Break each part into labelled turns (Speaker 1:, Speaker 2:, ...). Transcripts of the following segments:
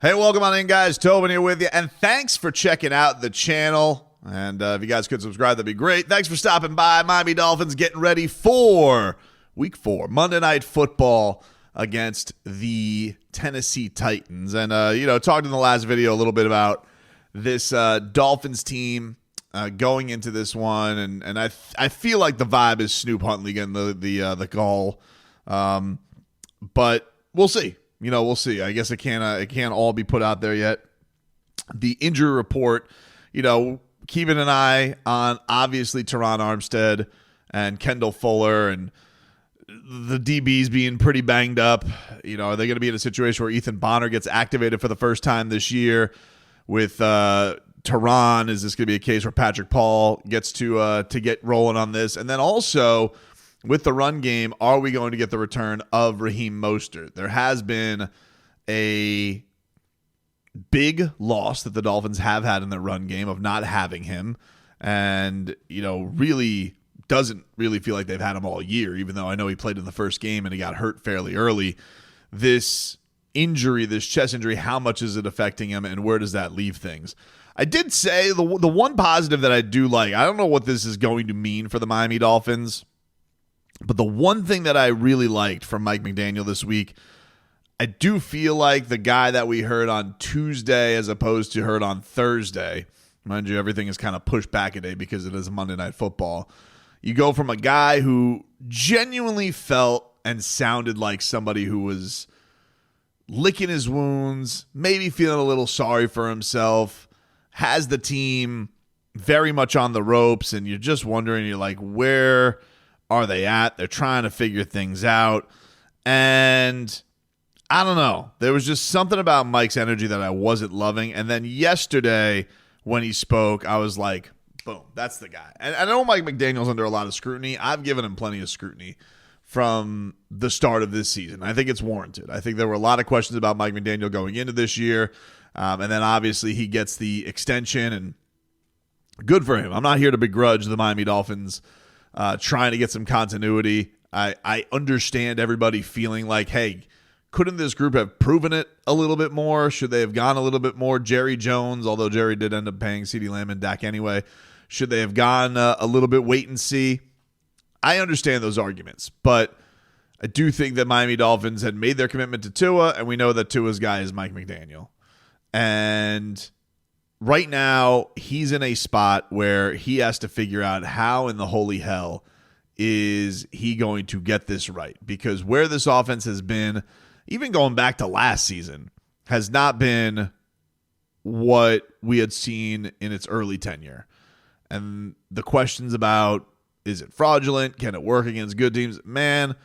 Speaker 1: Hey, welcome on in, guys. Tobin here with you, and thanks for checking out the channel. And if you guys could subscribe, that'd be great. Thanks for stopping by. Miami Dolphins getting ready for Week 4, Monday Night Football against the Tennessee Titans. And, talked in the last video a little bit about this Dolphins team going into this one, and I feel like the vibe is Snoop Huntley getting the call, but we'll see. We'll see. I guess it can't all be put out there yet. The injury report, keeping an eye on obviously Teron Armstead and Kendall Fuller and the DBs being pretty banged up. Are they going to be in a situation where Ethan Bonner gets activated for the first time this year with Teron? Is this going to be a case where Patrick Paul gets to get rolling on this? And then also, with the run game, are we going to get the return of Raheem Mostert? There has been a big loss that the Dolphins have had in their run game of not having him, and really doesn't really feel like they've had him all year, even though I know he played in the first game and he got hurt fairly early. This injury, this chest injury, how much is it affecting him, and where does that leave things? I did say the one positive that I do like, I don't know what this is going to mean for the Miami Dolphins, but the one thing that I really liked from Mike McDaniel this week, I do feel like the guy that we heard on Tuesday as opposed to heard on Thursday, mind you, everything is kind of pushed back a day because it is Monday Night Football. You go from a guy who genuinely felt and sounded like somebody who was licking his wounds, maybe feeling a little sorry for himself, has the team very much on the ropes, and you're just wondering, you're like, where are they at? They're trying to figure things out. And I don't know. There was just something about Mike's energy that I wasn't loving. And then yesterday when he spoke, I was like, boom, that's the guy. And I know Mike McDaniel's under a lot of scrutiny. I've given him plenty of scrutiny from the start of this season. I think it's warranted. I think there were a lot of questions about Mike McDaniel going into this year. And then obviously he gets the extension, and good for him. I'm not here to begrudge the Miami Dolphins trying to get some continuity. I understand everybody feeling like, hey, couldn't this group have proven it a little bit more? Should they have gone a little bit more? Jerry Jones, although Jerry did end up paying CeeDee Lamb and Dak anyway, should they have gone a little bit wait and see? I understand those arguments, but I do think that Miami Dolphins had made their commitment to Tua, and we know that Tua's guy is Mike McDaniel. And right now, he's in a spot where he has to figure out how in the holy hell is he going to get this right, because where this offense has been, even going back to last season, has not been what we had seen in its early tenure. And the questions about, is it fraudulent? Can it work against good teams? Man,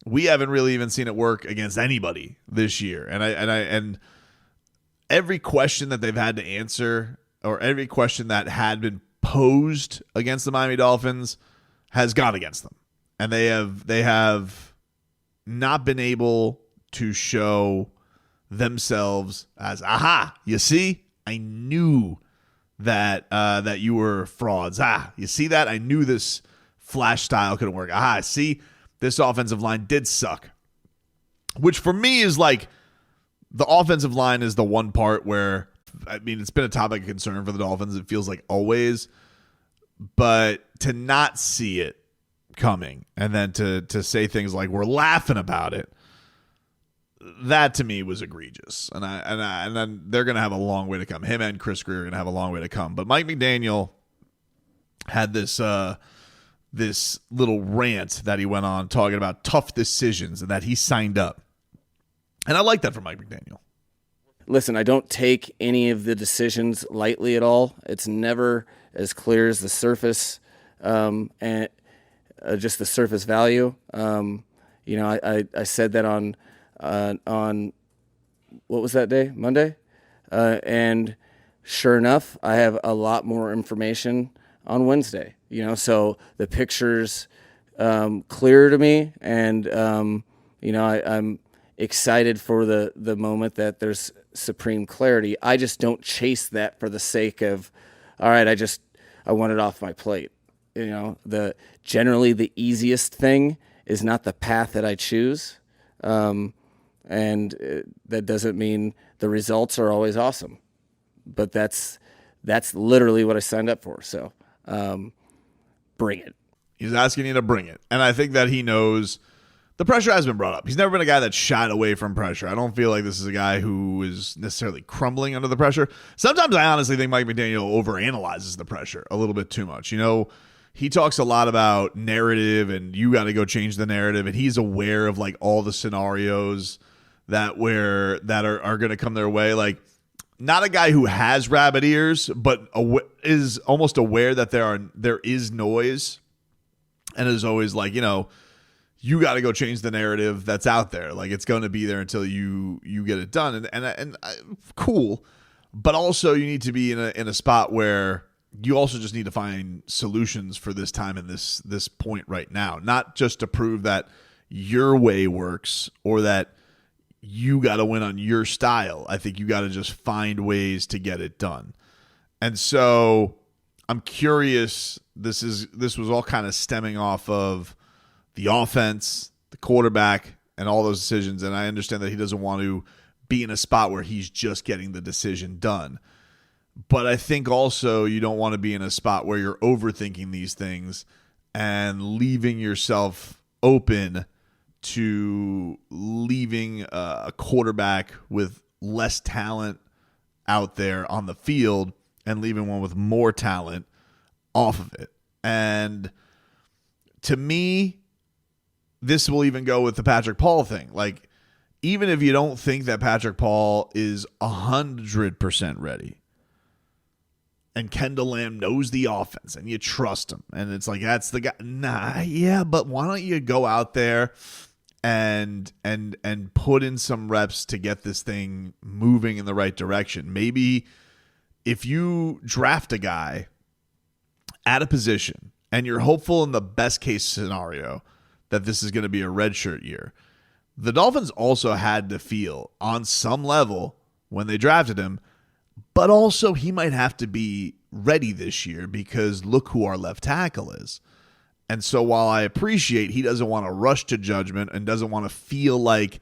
Speaker 1: we haven't really even seen it work against anybody this year. And every question that they've had to answer, or every question that had been posed against the Miami Dolphins, has gone against them. And they have not been able to show themselves as, aha, you see, I knew that that you were frauds. You see that? I knew this flash style couldn't work. See, this offensive line did suck. Which for me is like, the offensive line is the one part where, I mean, it's been a topic of concern for the Dolphins. It feels like always. But to not see it coming, and then to say things like, we're laughing about it, that to me was egregious. And then they're going to have a long way to come. Him and Chris Greer are going to have a long way to come. But Mike McDaniel had this this little rant that he went on talking about tough decisions and that he signed up. And I like that from Mike McDaniel.
Speaker 2: Listen, I don't take any of the decisions lightly at all. It's never as clear as the surface, and just the surface value. I said that on what was that day? Monday? And sure enough, I have a lot more information on Wednesday. So the picture's clearer to me, and I'm excited for the moment that there's supreme clarity. I just don't chase that for the sake of, all right, I want it off my plate. Generally the easiest thing is not the path that I choose. and that doesn't mean the results are always awesome. But that's literally what I signed up for. So bring it.
Speaker 1: He's asking you to bring it. And I think that he knows the pressure has been brought up. He's never been a guy that shied away from pressure. I don't feel like this is a guy who is necessarily crumbling under the pressure. Sometimes I honestly think Mike McDaniel overanalyzes the pressure a little bit too much. You know, he talks a lot about narrative and you got to go change the narrative. And he's aware of like all the scenarios that are going to come their way. Like, not a guy who has rabbit ears, but is almost aware that there is noise, and is always like, you know, you got to go change the narrative that's out there. Like, it's going to be there until you get it done, and cool. But also, you need to be in a spot where you also just need to find solutions for this time and this point right now, not just to prove that your way works or that you got to win on your style. I think you got to just find ways to get it done. And so I'm curious, this was all kind of stemming off of the offense, the quarterback, and all those decisions. And I understand that he doesn't want to be in a spot where he's just getting the decision done. But I think also you don't want to be in a spot where you're overthinking these things and leaving yourself open to leaving a quarterback with less talent out there on the field and leaving one with more talent off of it. And to me, this will even go with the Patrick Paul thing. Like, even if you don't think that Patrick Paul is 100% ready, and Kendall Lamb knows the offense and you trust him, and it's like, that's the guy. Nah, yeah, but why don't you go out there and put in some reps to get this thing moving in the right direction? Maybe if you draft a guy at a position and you're hopeful in the best case scenario that this is going to be a redshirt year, the Dolphins also had to feel on some level when they drafted him, but also he might have to be ready this year because look who our left tackle is. And so while I appreciate he doesn't want to rush to judgment and doesn't want to feel like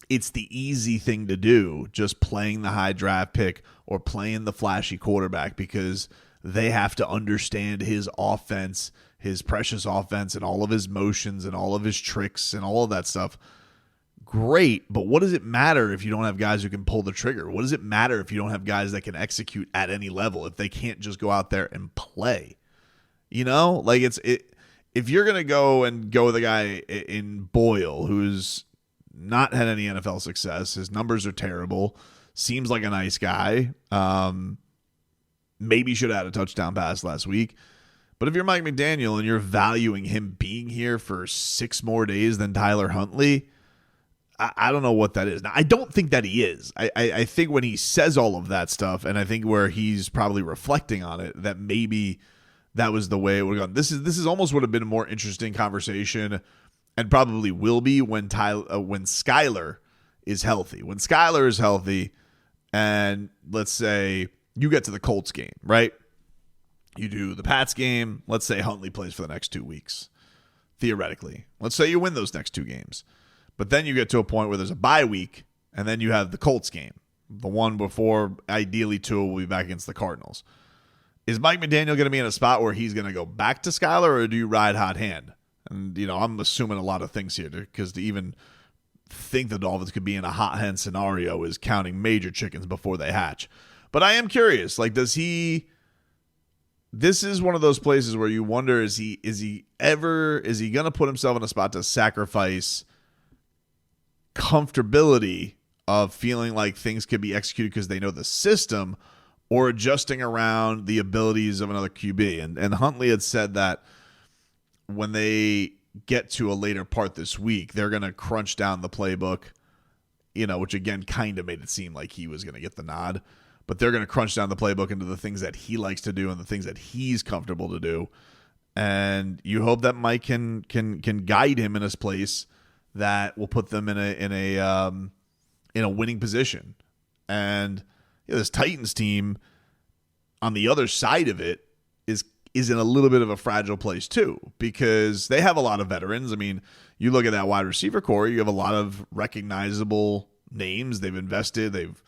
Speaker 1: it's the easy thing to do, just playing the high draft pick or playing the flashy quarterback, because they have to understand his offense, his precious offense, and all of his motions and all of his tricks and all of that stuff. Great, but what does it matter if you don't have guys who can pull the trigger? What does it matter if you don't have guys that can execute at any level, if they can't just go out there and play? You know, like if you're going to go with a guy in Boyle who's not had any NFL success, his numbers are terrible, seems like a nice guy, maybe should have had a touchdown pass last week. But if you're Mike McDaniel and you're valuing him being here for 6 more days than Tyler Huntley, I don't know what that is. Now, I don't think that he is. I think when he says all of that stuff, and I think where he's probably reflecting on it, that maybe that was the way it would have gone. This is almost would have been a more interesting conversation, and probably will be when Skyler is healthy. When Skyler is healthy, and let's say you get to the Colts game, right? You do the Pats game. Let's say Huntley plays for the next 2 weeks, theoretically. Let's say you win those next 2 games. But then you get to a point where there's a bye week, and then you have the Colts game, the one before ideally Tua will be back against the Cardinals. Is Mike McDaniel going to be in a spot where he's going to go back to Skyler, or do you ride hot hand? And, you know, I'm assuming a lot of things here, because to even think the Dolphins could be in a hot hand scenario is counting major chickens before they hatch. But I am curious, like, this is one of those places where you wonder, is he going to put himself in a spot to sacrifice comfortability of feeling like things could be executed because they know the system, or adjusting around the abilities of another QB? And Huntley had said that when they get to a later part this week, they're going to crunch down the playbook, you know, which again kind of made it seem like he was going to get the nod, but they're going to crunch down the playbook into the things that he likes to do and the things that he's comfortable to do. And you hope that Mike can guide him in his place that will put them in a winning position. And you know, this Titans team on the other side of it is is in a little bit of a fragile place too, because they have a lot of veterans. I mean, you look at that wide receiver core, you have a lot of recognizable names. They've invested. They've,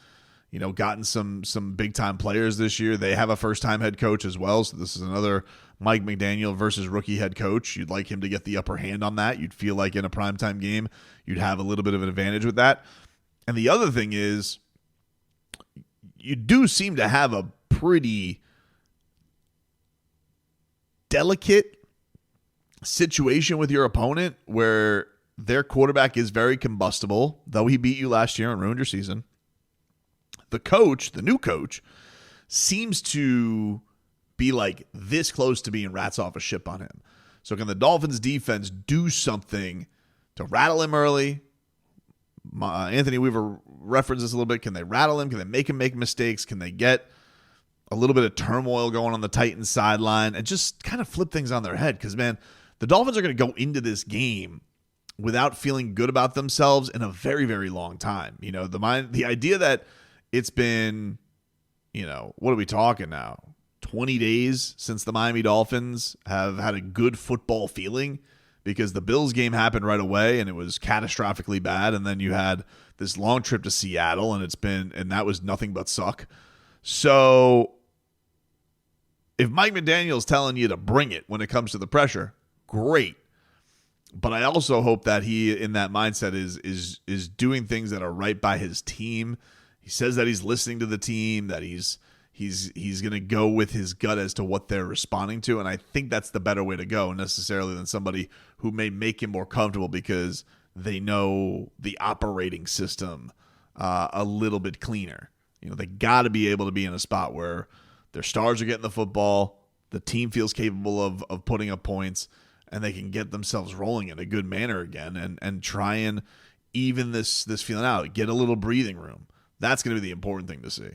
Speaker 1: gotten some big time players this year. They have a first time head coach as well. So this is another Mike McDaniel versus rookie head coach. You'd like him to get the upper hand on that. You'd feel like in a primetime game, you'd have a little bit of an advantage with that. And the other thing is, you do seem to have a pretty delicate situation with your opponent where their quarterback is very combustible, though he beat you last year and ruined your season. The new coach, seems to be like this close to being rats off a ship on him. So can the Dolphins defense do something to rattle him early? Anthony Weaver referenced this a little bit. Can they rattle him? Can they make him make mistakes? Can they get a little bit of turmoil going on the Titans sideline and just kind of flip things on their head? Because, man, the Dolphins are going to go into this game without feeling good about themselves in a very, very long time. The idea that it's been, what are we talking now? 20 days since the Miami Dolphins have had a good football feeling, because the Bills game happened right away and it was catastrophically bad. And then you had this long trip to Seattle and that was nothing but suck. So if Mike McDaniel's telling you to bring it when it comes to the pressure, great. But I also hope that he, in that mindset, is doing things that are right by his team. He says that he's listening to the team, that he's going to go with his gut as to what they're responding to, and I think that's the better way to go necessarily than somebody who may make him more comfortable because they know the operating system a little bit cleaner. They got to be able to be in a spot where their stars are getting the football, the team feels capable of putting up points, and they can get themselves rolling in a good manner again and try and even this feeling out, get a little breathing room. That's going to be the important thing to see.